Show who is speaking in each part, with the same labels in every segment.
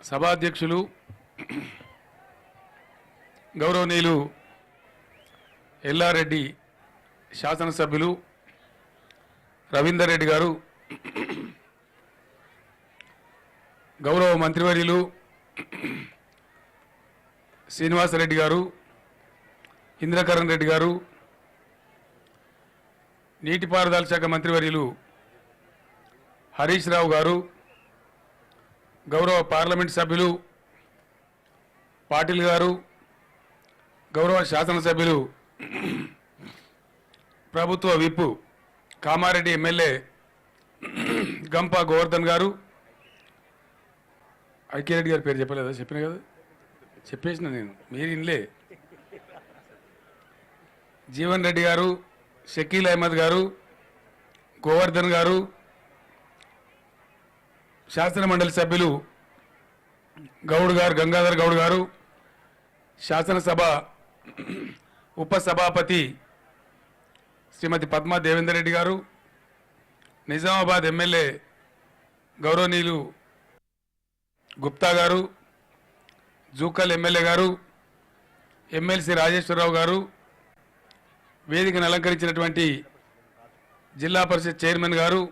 Speaker 1: సభాధ్యక్షులు గౌరవనీయులు ఎల్లారెడ్డి శాసనసభ్యులు రవీందర్ రెడ్డి గారు, గౌరవ మంత్రివర్యులు శ్రీనివాసరెడ్డి గారు, ఇంద్రకరణ్ రెడ్డి గారు, నీటిపారుదల శాఖ మంత్రివర్యులు హరీష్ రావు గారు, గౌరవ పార్లమెంట్ సభ్యులు పాటిల్ గారు, గౌరవ శాసనసభ్యులు ప్రభుత్వ విప్ కామారెడ్డి ఎమ్మెల్యే గంప గోవర్ధన్ గారు, ఐక్యరెడ్డి గారి పేరు చెప్పలేదా? చెప్పిన కదా, చెప్పేసిన నేను, మీరు ఇన్లే. జీవన్ రెడ్డి గారు, షకీల్ అహ్మద్ గారు, గోవర్ధన్ గారు, శాసన మండలి సభ్యులు గౌడ్ గారు, గంగాధర్ గౌడ్ గారు, శాసనసభ ఉపసభాపతి శ్రీమతి పద్మా దేవేందర్ రెడ్డి గారు, నిజామాబాద్ ఎమ్మెల్యే గౌరవనీయులు గుప్తా గారు, జూకల్ ఎమ్మెల్యే గారు, ఎమ్మెల్సీ రాజేశ్వరరావు గారు, వేదికను అలంకరించినటువంటి జిల్లా పరిషత్ చైర్మన్ గారు,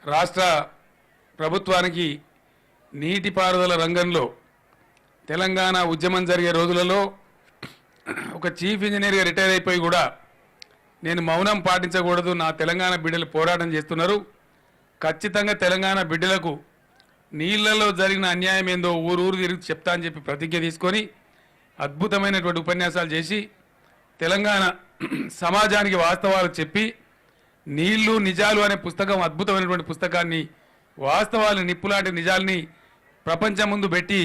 Speaker 1: రాష్ట్ర ప్రభుత్వానికి నీటిపారుదల రంగంలో తెలంగాణ ఉద్యమం జరిగే రోజులలో ఒక చీఫ్ ఇంజనీర్గా రిటైర్ అయిపోయి కూడా నేను మౌనం పాటించకూడదు, నా తెలంగాణ బిడ్డలు పోరాటం చేస్తున్నారు, ఖచ్చితంగా తెలంగాణ బిడ్డలకు నీళ్లలో జరిగిన అన్యాయం ఏందో ఊరూరు తిరిగి చెప్తా అని చెప్పి ప్రతిజ్ఞ తీసుకొని అద్భుతమైనటువంటి ఉపన్యాసాలు చేసి తెలంగాణ సమాజానికి వాస్తవాలు చెప్పి నీళ్లు నిజాలు అనే పుస్తకం, అద్భుతమైనటువంటి పుస్తకాన్ని, వాస్తవాలు నిప్పులాంటి నిజాల్ని ప్రపంచం ముందు పెట్టి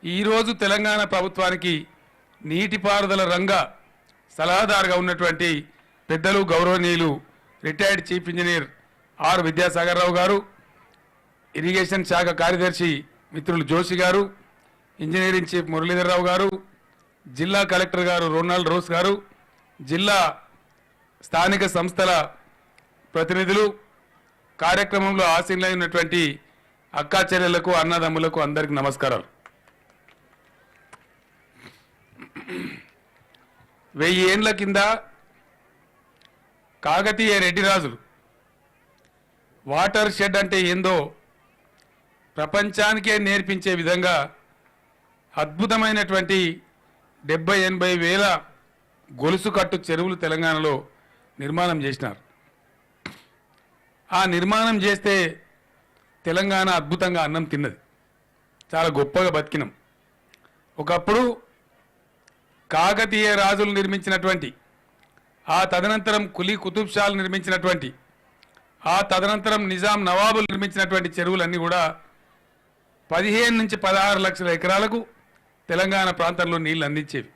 Speaker 1: ఈరోజు తెలంగాణ ప్రభుత్వానికి నీటిపారుదల రంగ సలహాదారుగా ఉన్నటువంటి పెద్దలు గౌరవనీయులు retired chief engineer R Vidyasagar Rao గారు, ఇరిగేషన్ శాఖ కార్యదర్శి మిత్రులు జోషి గారు, ఇంజనీరింగ్ చీఫ్ మురళీధర్ రావు గారు, జిల్లా కలెక్టర్ గారు రొనాల్డ్ రోస్ గారు, జిల్లా స్థానిక సంస్థల ప్రతినిధులు, కార్యక్రమంలో ఆసీనులైనటువంటి అక్కా చెల్లెళ్లకు, అన్నదమ్ములకు అందరికీ నమస్కారాలు. 1000 ఏండ్ల కింద కాకతీయ రెడ్డి రాజులు వాటర్ షెడ్ అంటే ఏందో ప్రపంచానికే నేర్పించే విధంగా అద్భుతమైనటువంటి 70-80 వేల గొలుసు కట్టు చెరువులు తెలంగాణలో నిర్మాణం చేసినారు. ఆ నిర్మాణం చేస్తే తెలంగాణ అద్భుతంగా అన్నం తిన్నది, చాలా గొప్పగా బతికినాం. ఒకప్పుడు కాకతీయ రాజులు నిర్మించినటువంటి, ఆ తదనంతరం కులీ కుతుబ్ షాలు నిర్మించినటువంటి, ఆ తదనంతరం నిజాం నవాబులు నిర్మించినటువంటి చెరువులన్నీ కూడా 15 నుంచి 16 లక్షల ఎకరాలకు తెలంగాణ ప్రాంతంలో నీళ్లు అందించేవి.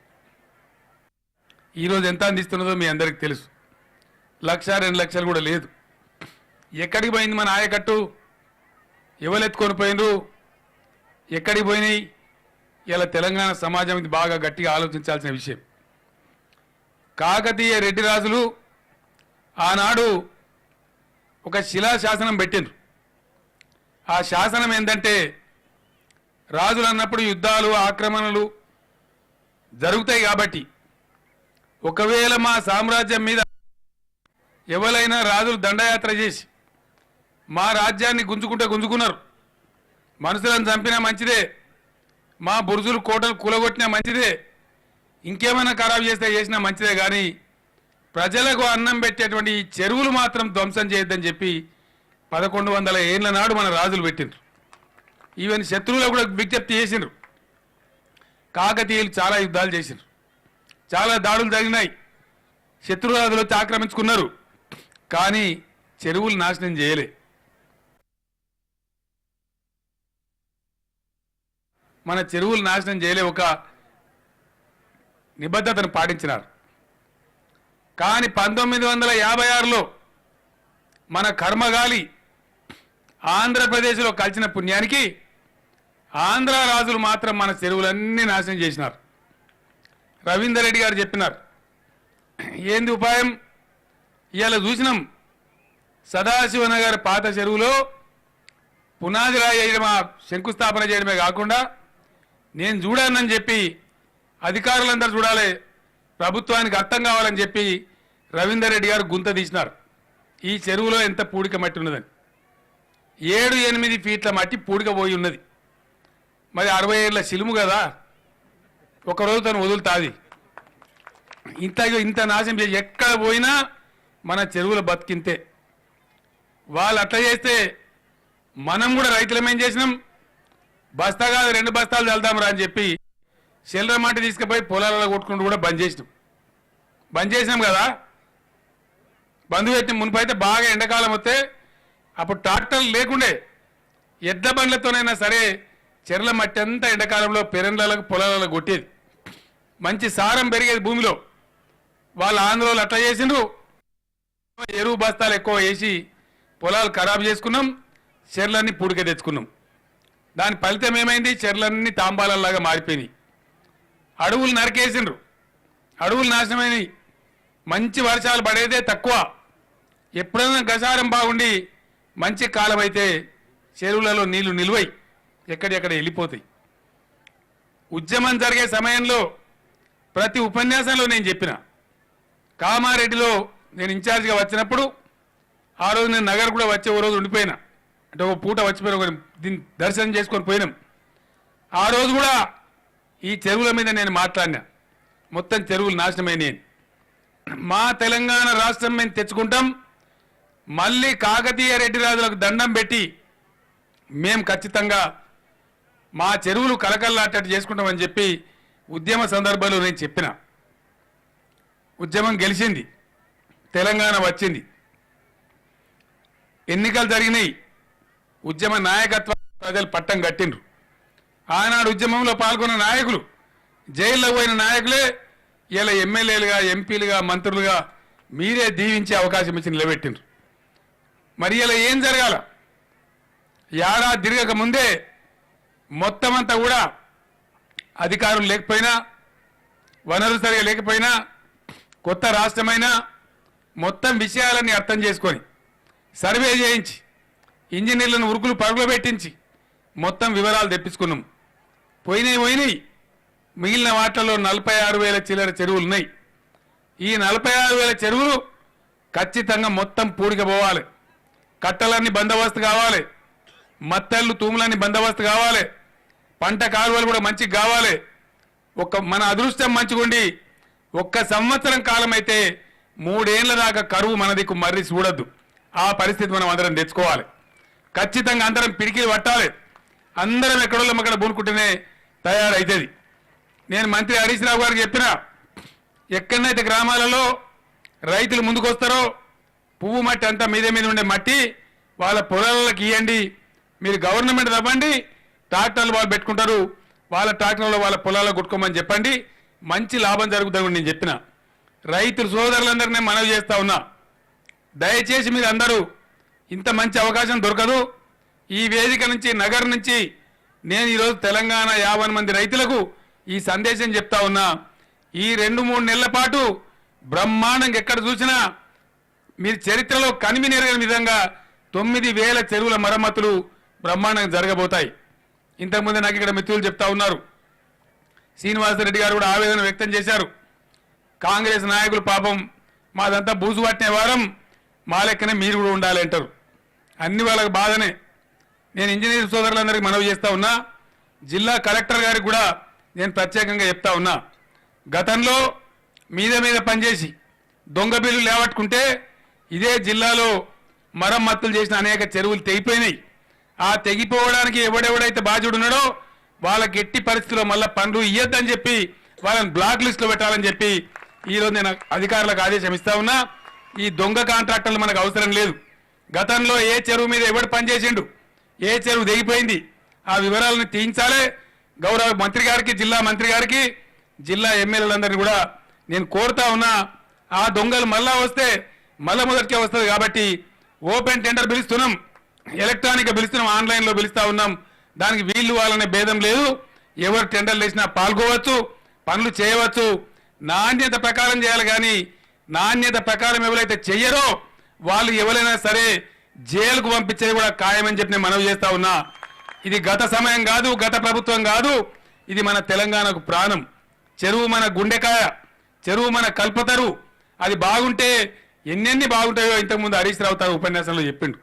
Speaker 1: ఈరోజు ఎంత అందిస్తున్నదో మీ అందరికీ తెలుసు. 1-2 లక్షలు కూడా లేదు. ఎక్కడికి పోయింది మన ఆయకట్టు? ఎవరెత్తుకొని పోయినరు? ఎక్కడికి పోయినాయి? ఇలా తెలంగాణ సమాజం ఇది బాగా గట్టిగా ఆలోచించాల్సిన విషయం. కాకతీయ రెడ్డి రాజులు ఆనాడు ఒక శిలాశాసనం పెట్టిండ్రు. ఆ శాసనం ఏంటంటే, రాజులు అన్నప్పుడు యుద్ధాలు, ఆక్రమణలు జరుగుతాయి కాబట్టి ఒకవేళ మా సామ్రాజ్యం మీద ఎవరైనా రాజులు దండయాత్ర చేసి మా రాజ్యాన్ని గుంజుకున్నారు, మనుషులను చంపినా మంచిదే, మా బురుజులు కోటలు కూలగొట్టినా మంచిదే, ఇంకేమైనా ఖరాబు చేసినా మంచిదే, కానీ ప్రజలకు అన్నం పెట్టేటువంటి ఈ చెరువులు మాత్రం ధ్వంసం చేయొద్దని చెప్పి 1100 ఏళ్ల నాడు మన రాజులు పెట్టిండ్రు. ఈవెన్ శత్రువులకు కూడా విజ్ఞప్తి చేసిండ్రు. కాకతీయులు చాలా యుద్ధాలు చేసిండ్రు, చాలా దాడులు జరిగినాయి, శత్రురాజులు వచ్చి ఆక్రమించుకున్నారు, కానీ చెరువులు నాశనం చేయలే. మన చెరువులు నాశనం చేయలే, ఒక నిబద్ధతను పాటించినారు. కానీ 1956లో మన కర్మగాలి ఆంధ్రప్రదేశ్లో కలిసిన పుణ్యానికి ఆంధ్ర రాజులు మాత్రం మన చెరువులన్నీ నాశనం చేసినారు. రవీందర్ రెడ్డి గారు చెప్పినారు, ఏంది ఉపాయం? ఇవాళ చూసినాం, సదాశివనగర్ పాత చెరువులో పునాది రాయి వేయడమా శంకుస్థాపన చేయడమే కాకుండా నేను చూడానని చెప్పి అధికారులందరూ చూడాలి, ప్రభుత్వానికి అర్థం కావాలని చెప్పి రవీందర్ రెడ్డి గారు గుంత తీసినారు. ఈ చెరువులో ఎంత పూడిక మట్టి ఉన్నదని 7-8 ఫీట్ల మట్టి పూడిక పోయి ఉన్నది. మరి 60 ఏళ్ళ శిలుము కదా, ఒక రోజు తను వదులుతాది. ఇంత నాశనం చేసి ఎక్కడ పోయినా మన చెరువుల బతికింతే. వాళ్ళు అట్లా చేస్తే మనం కూడా రైతులం ఏం చేసినాం, బస్తా కాదు 2 బస్తాలు చల్దాం రా అని చెప్పి చెల్లర మట్టి తీసుకుపోయి పొలాలలో కొట్టుకుంటూ కూడా బంద్ చేసినాం కదా. బంధు పెట్టిన మునిపైతే బాగా ఎండాకాలం వస్తే అప్పుడు ట్రాక్టర్లు లేకుండే ఎడ్ల బండ్లతోనైనా సరే చెర్ల మట్టి అంతా ఎండాకాలంలో పెరండ్లకు పొలాలలో కొట్టేది, మంచి సారం పెరిగేది భూమిలో. వాళ్ళు ఆంధ్రలో అట్లా చేసిండ్రు, ఎరువు బస్తాలు ఎక్కువ వేసి పొలాలు ఖరాబు చేసుకున్నాం, చెర్లన్నీ పూడిక తెచ్చుకున్నాం. దాని ఫలితం ఏమైంది, చెర్లన్నీ తాంబాలలాగా మారిపోయినాయి. అడవులు నరికేసిండ్రు, అడవులు నాశనమైనవి. మంచి వర్షాలు పడేదే తక్కువ. ఎప్పుడైనా గసారం బాగుండి మంచి కాలం అయితే చెరువులలో నీళ్లు నిలువై ఎక్కడెక్కడ వెళ్ళిపోతాయి. ఉద్యమం జరిగే సమయంలో ప్రతి ఉపన్యాసంలో నేను చెప్పిన, కామారెడ్డిలో నేను ఇన్ఛార్జిగా వచ్చినప్పుడు ఆ రోజు నేను నగర్ కూడా వచ్చే ఓ రోజు ఉండిపోయినా, అంటే ఒక పూట వచ్చిపోయిన దీన్ని దర్శనం చేసుకొని పోయినాం. ఆ రోజు కూడా ఈ చెరువుల మీద నేను మాట్లాడినా, మొత్తం చెరువులు నాశనమైనాయి. మా తెలంగాణ రాష్ట్రం మేము తెచ్చుకుంటాం, మళ్ళీ కాకతీయ రెడ్డి రాజులకు దండం పెట్టి మేము ఖచ్చితంగా మా చెరువులు కలకల్లాటట్టు చేసుకుంటామని చెప్పి ఉద్యమ సందర్భంలో నేను చెప్పిన. ఉద్యమం గెలిచింది, తెలంగాణ వచ్చింది, ఎన్నికలు జరిగినాయి, ఉద్యమ నాయకత్వం ప్రజలు పట్టం కట్టిండ్రు. ఆనాడు ఉద్యమంలో పాల్గొన్న నాయకులు, జైల్లో పోయిన నాయకులే ఇలా ఎమ్మెల్యేలుగా, ఎంపీలుగా, మంత్రులుగా మీరే దీవించే అవకాశం ఇచ్చి నిలబెట్టిండ్రు. మరి ఇలా ఏం జరగాల, ఏడాది తిరగక ముందే మొత్తం అంతా కూడా అధికారులు లేకపోయినా, వనరులు సరిగా లేకపోయినా, కొత్త రాష్ట్రమైనా మొత్తం విషయాలన్నీ అర్థం చేసుకొని సర్వే చేయించి ఇంజనీర్లను ఉరుకులు పరుగులు పెట్టించి మొత్తం వివరాలు తెప్పించుకున్నాం. పోయినాయి. మిగిలిన వాటిలో 46,000 చిల్లర చెరువులు ఉన్నాయి. ఈ 46,000 చెరువులు ఖచ్చితంగా మొత్తం పూడిక పోవాలి, కట్టలన్నీ బందోబస్తు కావాలి, మత్తళ్ళు తూములన్నీ బందోబస్తు కావాలి, పంట కాలువలు కూడా మంచిగా కావాలి. మన అదృష్టం మంచిగుండి 1 సంవత్సరం కాలం అయితే 3 ఏళ్ల దాకా కరువు మన దిక్కు మర్రి చూడద్దు. ఆ పరిస్థితి మనం అందరం తెచ్చుకోవాలి. ఖచ్చితంగా అందరం పిడికిలు పట్టాలి. అందరం ఎక్కడోళ్ళం అక్కడ బూనుకుంటేనే తయారైతుంది. నేను మంత్రి హరీష్ రావు గారికి చెప్పిన, ఎక్కడైతే గ్రామాలలో రైతులు ముందుకొస్తారో పువ్వు మట్టి అంతా మీద ఉండే మట్టి వాళ్ళ పొలాలకు ఇవ్వండి, మీరు గవర్నమెంట్ తవ్వండి, ట్రాక్టర్లు వాళ్ళు పెట్టుకుంటారు, వాళ్ళ ట్రాక్టర్లో వాళ్ళ పొలాల్లో కొట్టుకోమని చెప్పండి, మంచి లాభం జరుగుతుందని నేను చెప్పిన. రైతులు సోదరులందరినీ మనవి చేస్తా ఉన్నా, దయచేసి మీరు అందరూ, ఇంత మంచి అవకాశం దొరకదు. ఈ వేదిక నుంచి, నగర్ నుంచి నేను ఈరోజు తెలంగాణ 50 మంది రైతులకు ఈ సందేశం చెప్తా ఉన్నా. ఈ 2-3 నెలల పాటు బ్రహ్మాండంగా ఎక్కడ చూసినా మీరు చరిత్రలో కనివినెరగని విధంగా 9,000 చెరువుల మరమ్మతులు బ్రహ్మాండంగా జరగబోతాయి. ఇంతకుముందు నాకు ఇక్కడ మిత్రులు చెప్తా ఉన్నారు, శ్రీనివాసరెడ్డి గారు కూడా ఆవేదన వ్యక్తం చేశారు. కాంగ్రెస్ నాయకులు పాపం మాదంతా బూజు పట్టిన వారం, మా లెక్కనే మీరు కూడా ఉండాలి అంటారు. అన్ని వాళ్ళకి బాధనే. నేను ఇంజనీర్ సోదరులందరికీ మనవి చేస్తా ఉన్నా, జిల్లా కలెక్టర్ గారికి కూడా నేను ప్రత్యేకంగా చెప్తా ఉన్నా, గతంలో మీద పనిచేసి దొంగ బిల్లు లేవట్టుకుంటే ఇదే జిల్లాలో మరమ్మతులు చేసిన అనేక చెరువులు తెగిపోయినాయి. ఆ తెగిపోవడానికి ఎవడెవడైతే బాధ్యుడు ఉన్నాడో వాళ్ళకి ఎట్టి పరిస్థితుల్లో మళ్ళీ పనులు ఇయ్యొద్దని చెప్పి వాళ్ళని బ్లాక్ లిస్టులో పెట్టాలని చెప్పి ఈరోజు నేను అధికారులకు ఆదేశం ఇస్తా ఉన్నా. ఈ దొంగ కాంట్రాక్టర్లు మనకు అవసరం లేదు. గతంలో ఏ చెరువు మీద ఎవడు పనిచేసిండు, ఏ చెరువు తెగిపోయింది, ఆ వివరాలను తీయించాలి. గౌరవ మంత్రి గారికి, జిల్లా మంత్రి గారికి, జిల్లా ఎమ్మెల్యేలందరినీ కూడా నేను కోరుతా ఉన్నా. ఆ దొంగలు మళ్ళా వస్తే మళ్ళా మొదటికే వస్తుంది కాబట్టి ఓపెన్ టెండర్ పిలుస్తున్నాం, ఎలక్ట్రానిక్ పిలుస్తున్నాం, ఆన్లైన్లో పిలుస్తా ఉన్నాం. దానికి వీళ్ళు వాళ్ళనే భేదం లేదు. ఎవరు టెండర్లు వేసినా పాల్గొవచ్చు, పనులు చేయవచ్చు. నాణ్యత ప్రకారం చేయాలి, కానీ నాణ్యత ప్రకారం ఎవరైతే చెయ్యరో వాళ్ళు ఎవరైనా సరే జైలుకు పంపించేది కూడా ఖాయమని చెప్పి నేను మనవి చేస్తా ఉన్నా. ఇది గత సమయం కాదు, గత ప్రభుత్వం కాదు, ఇది మన తెలంగాణకు ప్రాణం. చెరువు మన గుండెకాయ, చెరువు మన కల్పతరు. అది బాగుంటే ఎన్నెన్ని బాగుంటాయో ఇంతకుముందు హరీష్ రావు తన ఉపన్యాసంలో చెప్పిండు.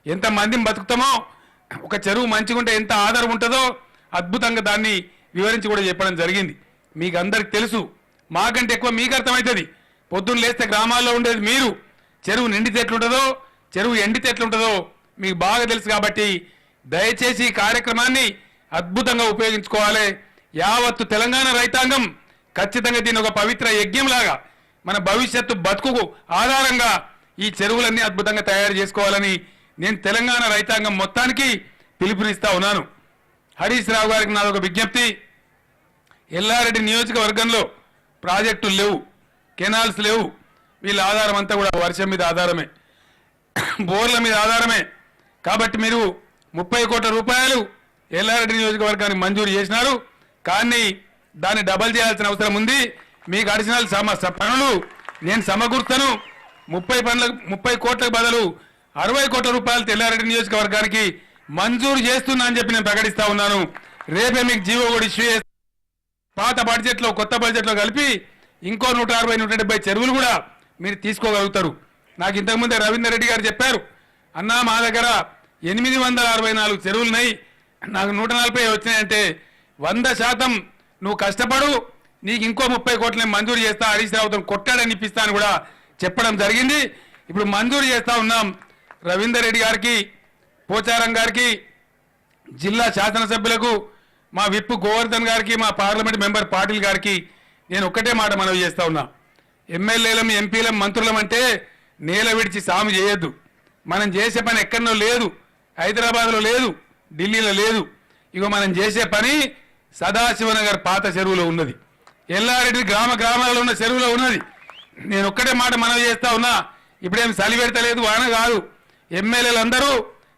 Speaker 1: ఎంతమందిని బతుకుతామో, ఒక చెరువు మంచిగుంటే ఎంత ఆధారం ఉంటుందో అద్భుతంగా దాన్ని వివరించి కూడా చెప్పడం జరిగింది. మీకు అందరికి తెలుసు, మాకంటే ఎక్కువ మీకు అర్థమవుతుంది. పొద్దున్న లేస్తే గ్రామాల్లో ఉండేది మీరు, చెరువు నిండితే ఎట్లుంటుందో, చెరువు ఎండితే ఎట్లుంటుందో మీకు బాగా తెలుసు. కాబట్టి దయచేసి ఈ కార్యక్రమాన్ని అద్భుతంగా ఉపయోగించుకోవాలి. యావత్తు తెలంగాణ రైతాంగం ఖచ్చితంగా దీన్ని ఒక పవిత్ర యజ్ఞంలాగా మన భవిష్యత్తు బతుకుకు ఆధారంగా ఈ చెరువులన్నీ అద్భుతంగా తయారు చేసుకోవాలని నేను తెలంగాణ రైతాంగం మొత్తానికి పిలుపునిస్తా ఉన్నాను. హరీష్ రావు గారికి నాదొక విజ్ఞప్తి. ఎల్లారెడ్డి నియోజకవర్గంలో ప్రాజెక్టులు లేవు, కెనాల్స్ లేవు. వీళ్ళ ఆధారం అంతా కూడా వర్షం మీద ఆధారమే, బోర్ల మీద ఆధారమే. కాబట్టి మీరు 30 కోట్ల రూపాయలు ఎల్లారెడ్డి నియోజకవర్గానికి మంజూరు చేసినారు. కానీ దాన్ని డబల్ చేయాల్సిన అవసరం ఉంది. మీకు అడిషనల్ పనులు నేను సమకూర్తాను. 30 కోట్లకు బదులు 60 కోట్ల రూపాయలు ఎల్లారెడ్డి నియోజకవర్గానికి మంజూరు చేస్తున్నా అని చెప్పి నేను ప్రకటిస్తా ఉన్నాను. రేపే మీకు జీవో కూడా ఇష్యూ చేస్తాను. పాత బడ్జెట్లో కొత్త బడ్జెట్లో కలిపి ఇంకో 160-170 చెరువులు కూడా మీరు తీసుకోగలుగుతారు. నాకు ఇంతకుముందే రవీందర్ రెడ్డి గారు చెప్పారు, అన్నా మా దగ్గర 864 చెరువులున్నాయి, నాకు 140 వచ్చినాయంటే 100% నువ్వు కష్టపడు, నీకు ఇంకో 30 కోట్లని మంజూరు చేస్తా, హరీష్ రావుతో కొట్టాడని ఇప్పిస్తా అని కూడా చెప్పడం జరిగింది. ఇప్పుడు మంజూరు చేస్తా ఉన్నాం. రవీందర్ రెడ్డి గారికి, పోచారం గారికి, జిల్లా శాసనసభ్యులకు, మా విప్ గోవర్ధన్ గారికి, మా పార్లమెంట్ మెంబర్ పాటిల్ గారికి నేను ఒక్కటే మాట మనవి చేస్తా ఉన్నా. ఎమ్మెల్యేలం, ఎంపీలం, మంత్రులం అంటే నేల విడిచి సాము చేయొద్దు. మనం చేసే పని ఎక్కడనో లేదు, హైదరాబాద్లో లేదు, ఢిల్లీలో లేదు. ఇగో మనం చేసే పని సదాశివనగర్ పాత చెరువులో ఉన్నది, ఎల్లారెడ్డి గ్రామాలలో ఉన్న చెరువులో ఉన్నది. నేను ఒక్కటే మాట మనవి చేస్తా ఉన్నా. ఇప్పుడేం చలి పెడతలేదు, వాన కాదు. ఎమ్మెల్యేలు అందరూ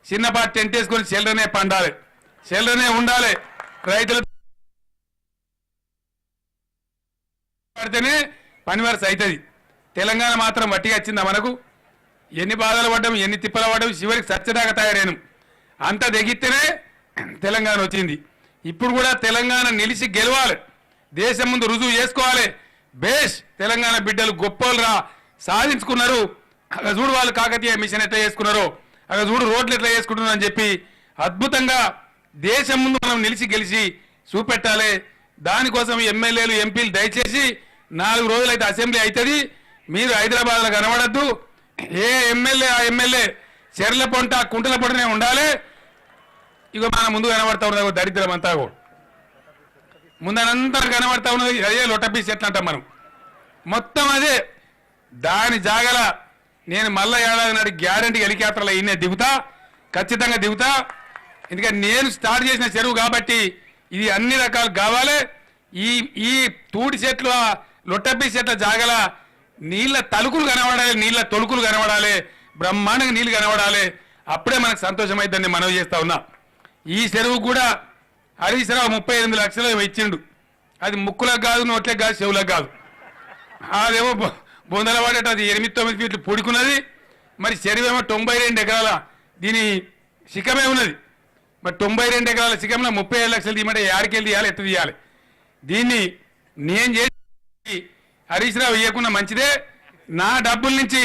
Speaker 1: చిన్నపాటి టెంట్ వేసుకొని చెల్లరనే పండాలి, చెల్లరనే ఉండాలి. రైతులు పడితేనే పని వరుస అవుతుంది. తెలంగాణ మాత్రం వట్టిగా వచ్చిందా మనకు? ఎన్ని బాధలు పడ్డాం, ఎన్ని తిప్పలు పడ్డాం, చివరికి సత్యదాకా తయారైన అంత తెగిస్తేనే తెలంగాణ వచ్చింది. ఇప్పుడు కూడా తెలంగాణ నిలిచి గెలవాలి, దేశం ముందు రుజువు చేసుకోవాలి. బేష్ తెలంగాణ బిడ్డలు గొప్పలు రా, సాధించుకున్నారు. అక్కడ చూడు వాళ్ళు కాకతీయ మిషన్ ఎట్లా చేసుకున్నారో, అక్కడ చూడు రోడ్లు ఎట్లా చేసుకుంటున్నారు అని చెప్పి అద్భుతంగా దేశం ముందు మనం నిలిచి గెలిచి చూపెట్టాలి. దానికోసం ఎమ్మెల్యేలు, ఎంపీలు దయచేసి 4 రోజులైతే అసెంబ్లీ అవుతుంది, మీరు హైదరాబాద్లో కనబడద్దు. ఏ ఎమ్మెల్యే ఆ ఎమ్మెల్యే చెర్ల పొంట, కుంటల పొంటనే ఉండాలి. ఇగో మన ముందు కనబడతా ఉన్నది దరిద్రం అంతా కూడా, ముందనంతా కనబడతా ఉన్నది. అదే లొట్టపీస్ ఎట్లా అంటాం మనం, మొత్తం అదే. దాని జాగల నేను మళ్ళా ఏడాది నాటి గ్యారంటీ హెలికాప్టర్లో ఇన్నే దిగుతా, ఖచ్చితంగా దిగుతా. ఎందుకంటే నేను స్టార్ట్ చేసిన చెరువు కాబట్టి ఇది అన్ని రకాలు కావాలి. ఈ తూడి చెట్లు, లొట్టపీ చెట్ల జాగల నీళ్ళ తలుకులు కనబడాలి, నీళ్ళ తొలుకులు కనబడాలి, బ్రహ్మాండంగా నీళ్ళు కనబడాలి. అప్పుడే మనకు సంతోషం అవుతుందని మనవి చేస్తా ఉన్నా. ఈ చెరువు కూడా హరీష్ రావు 38 లక్షలు ఇచ్చిండు. అది ముక్కులకు కాదు, నోట్లకు కాదు, చెవులకు కాదు. అదేమో బొందల పడేట, అది 8-9 ఫీట్లు పొడుకున్నది. మరి చెరువు ఏమో 92 ఎకరాల దీని శిఖమే ఉన్నది. మరి 92 ఎకరాల శిఖంలో 37 లక్షలు తీయమంటే యాడికెళ్ళి తీయాలి, ఎట్టు తీయాలి? దీన్ని నేను చేసి హరీష్ రావు ఇవ్వకుండా మంచిదే. నా డబ్బుల నుంచి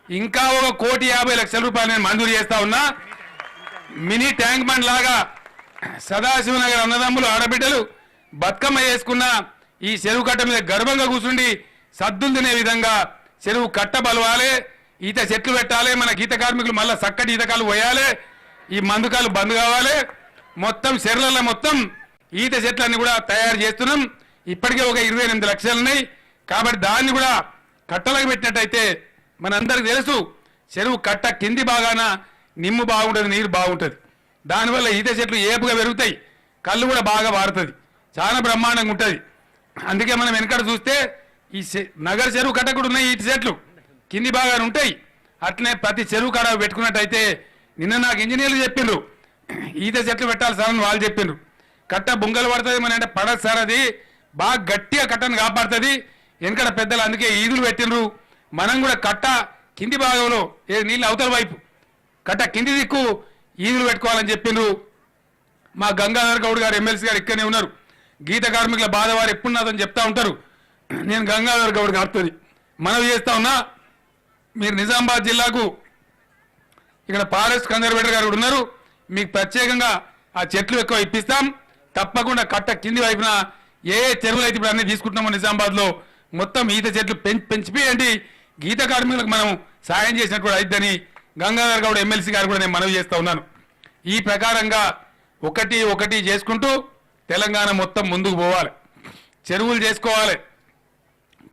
Speaker 1: ఇంకా 1,50,00,000 రూపాయలు నేను మంజూరు చేస్తా ఉన్నా. మినీ ట్యాంక్ బండ్ లాగా సదాశివనగర్ అన్నదమ్ములు, ఆడబిడ్డలు బతుకమ్మ చేసుకున్న ఈ చెరువు కట్ట మీద గర్వంగా కూర్చుండి సద్దులు తినే విధంగా చెరువు కట్ట బలవాలి, ఈత చెట్లు పెట్టాలి, మన గీత కార్మికులు మళ్ళీ చక్కటి ఈతకాలు పోయాలి, ఈ మందుకాలు బంద్ కావాలి. మొత్తం చెరువులలో మొత్తం ఈత చెట్లన్నీ కూడా తయారు చేస్తున్నాం. ఇప్పటికే 28 లక్షలు ఉన్నాయి. కాబట్టి దాన్ని కూడా కట్టలకు పెట్టినట్టయితే మనందరికి తెలుసు, చెరువు కట్ట కింది బాగాన నిమ్ము బాగుంటుంది, నీరు బాగుంటుంది. దానివల్ల ఈత చెట్లు ఏపుగా పెరుగుతాయి, కళ్ళు కూడా బాగా వారుతుంది, చాలా బ్రహ్మాండంగా ఉంటుంది. అందుకే మనం వెనకడ చూస్తే ఈ నగర చెరువు కట్ట కూడా ఉన్నాయి, ఈత చెట్లు కింది బాగా ఉంటాయి. అట్లనే ప్రతి చెరువు కాడ పెట్టుకున్నట్టయితే, నిన్న నాకు ఇంజనీర్లు చెప్పిండ్రు ఈత చెట్లు పెట్టాలి సార్ అని వాళ్ళు చెప్పిండ్రు. కట్ట బుంగలు పడుతుంది, మన అంటే పడదు సార్, అది బాగా గట్టిగా కట్టను కాపాడుతుంది. వెనకడ పెద్దలు అందుకే ఈదులు పెట్టిండ్రు. మనం కూడా కట్ట కింది భాగంలో నీళ్ళు అవతల వైపు కట్ట కింది దిక్కు ఈదులు పెట్టుకోవాలని చెప్పిండ్రు. మా గంగాధర్ గౌడ్ గారు ఎమ్మెల్సీ గారు ఇక్కడనే ఉన్నారు. గీత కార్మికుల బాధ వారు ఎప్పుడు నాదని చెప్తా ఉంటారు. నేను గంగాధర్ గౌడ్ గారితో మనవి చేస్తా ఉన్నా, మీరు నిజామాబాద్ జిల్లాకు ఇక్కడ ఫారెస్ట్ కన్జర్వేటర్ గారు కూడా ఉన్నారు, మీకు ప్రత్యేకంగా ఆ చెట్లు ఎక్కువ ఇప్పిస్తాం. తప్పకుండా కట్ట కింది వైపున ఏ చెరువులు అయితే ఇప్పుడు అన్ని తీసుకుంటున్నామో నిజామాబాద్లో మొత్తం ఈత చెట్లు పెంచిపోయండి. గీత కార్మికులకు మనం సాయం చేసినట్టు కూడా అయిద్దని గంగాధర్ గౌడ్ ఎమ్మెల్సీ గారు కూడా నేను మనవి చేస్తా ఉన్నాను. ఈ ప్రకారంగా ఒకటి ఒకటి చేసుకుంటూ తెలంగాణ మొత్తం ముందుకు పోవాలి. చెరువులు చేసుకోవాలి,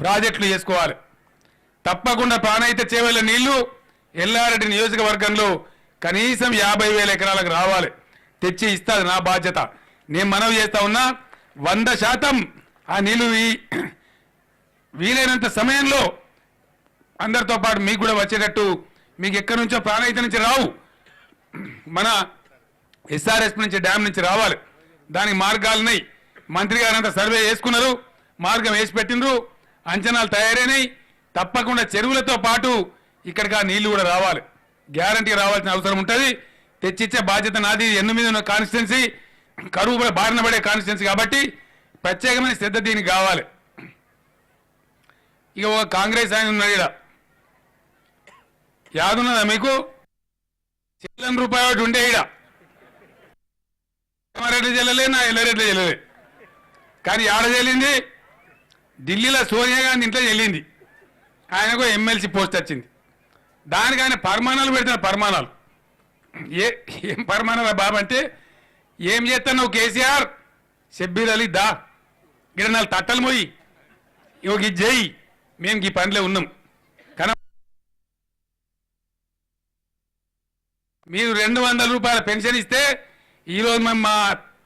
Speaker 1: ప్రాజెక్టులు చేసుకోవాలి. తప్పకుండా ప్రాణహిత చేవెళ్ల నీళ్లు ఎల్లారెడ్డి నియోజకవర్గంలో కనీసం 50,000 ఎకరాలకు రావాలి. తెచ్చి ఇస్తుంది నా బాధ్యత. నేను మనవి చేస్తా ఉన్నా 100% ఆ నీళ్లు వీలైనంత సమయంలో అందరితో పాటు మీకు కూడా వచ్చేటట్టు, మీకు ఎక్కడి నుంచో ప్రాణహిత నుంచి రావు, మన ఎస్ఆర్ఎస్ నుంచి డ్యామ్ నుంచి రావాలి. దానికి మార్గాలున్నాయి. మంత్రి గారంతా సర్వే చేసుకున్నారు, మార్గం వేసి పెట్టినరు, అంచనాలు తయారైనాయి. తప్పకుండా చెరువులతో పాటు ఇక్కడికి ఆ నీళ్లు కూడా రావాలి. గ్యారంటీ రావాల్సిన అవసరం ఉంటుంది. తెచ్చిచ్చే బాధ్యత నాది. 8 ఉన్న కాన్స్టిట్యున్సీ కరువు బారిన పడే కాన్స్టిట్యున్సీ కాబట్టి ప్రత్యేకమైన శ్రద్ధ దీనికి కావాలి. ఇక ఒక కాంగ్రెస్ ఆయన ఉన్నాడు, ఇక్కడ యాదున్నదా మీకు? ₹1,000 ఉండే ఈడ కామారెడ్డి చెల్లలే, నా ఎల్లారెడ్డి చెల్లలే. కానీ ఆడ చెల్లింది ఢిల్లీలో సోనియా గాంధీ ఇంట్లో చెల్లింది. ఆయనకు ఎమ్మెల్సీ పోస్ట్ వచ్చింది. దానికి ఆయన పరమాణాలు పెడుతున్నారు. పరమాణాలు ఏం పరమాణాలు బాబు అంటే, ఏం చేస్తున్నావు కేసీఆర్? షబ్బీర్ అలీ దా ఇక్కడ 4 తట్టలు మోయి ఇవి జై, మేము ఈ పనిలో ఉన్నాం. కానీ మీరు ₹200 పెన్షన్ ఇస్తే ఈరోజు మేము మా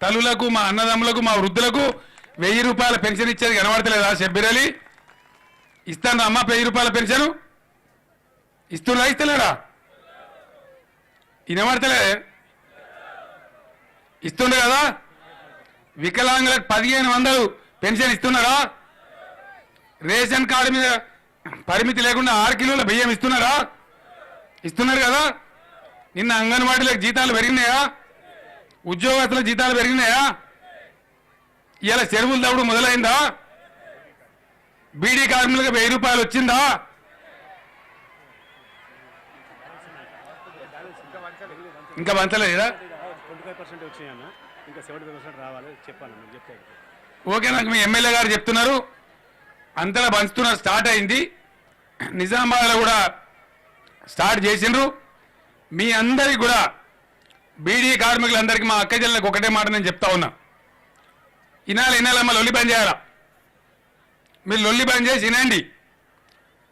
Speaker 1: తల్లులకు, మా అన్నదమ్ములకు, మా వృద్ధులకు ₹1000 పెన్షన్ ఇచ్చేది కనబడతలేదా? షబ్బీర్ అలీ ఇస్తాను అమ్మ ₹1000 పెన్షన్ ఇస్తున్నా, ఇస్తలేరా? వినబడతలే, ఇస్తుండే కదా. వికలాంగులకు 1500 పెన్షన్ ఇస్తున్నారా? రేషన్ కార్డు మీద పరిమితి లేకుండా 6 కిలోల బియ్యం ఇస్తున్నారా? ఇస్తున్నారు కదా. నిన్న అంగన్వాడీలకు జీతాలు పెరిగినాయా? ఉద్యోగస్తుల జీతాలు పెరిగినాయా? ఇలా చెరువుల దౌడు మొదలైందా? బీడీ కార్మికులకు ₹1000 వచ్చిందా? ఇంకా పంచలేదా? ఓకే, నాకు మీ ఎమ్మెల్యే గారు చెప్తున్నారు అంతలా పంచుతున్నారు. స్టార్ట్ అయింది. నిజామాబాద్లో కూడా స్టార్ట్ చేసిండ్రు. మీ అందరికి కూడా బీడీ కార్మికులందరికీ, మా అక్క చెల్లెలకు ఒకటే మాట నేను చెప్తా ఉన్నా, ఇనాలమ్మ లొల్లి బంద్ చేయాలా. మీరు లొల్లి బంద్ చేసి వినండి.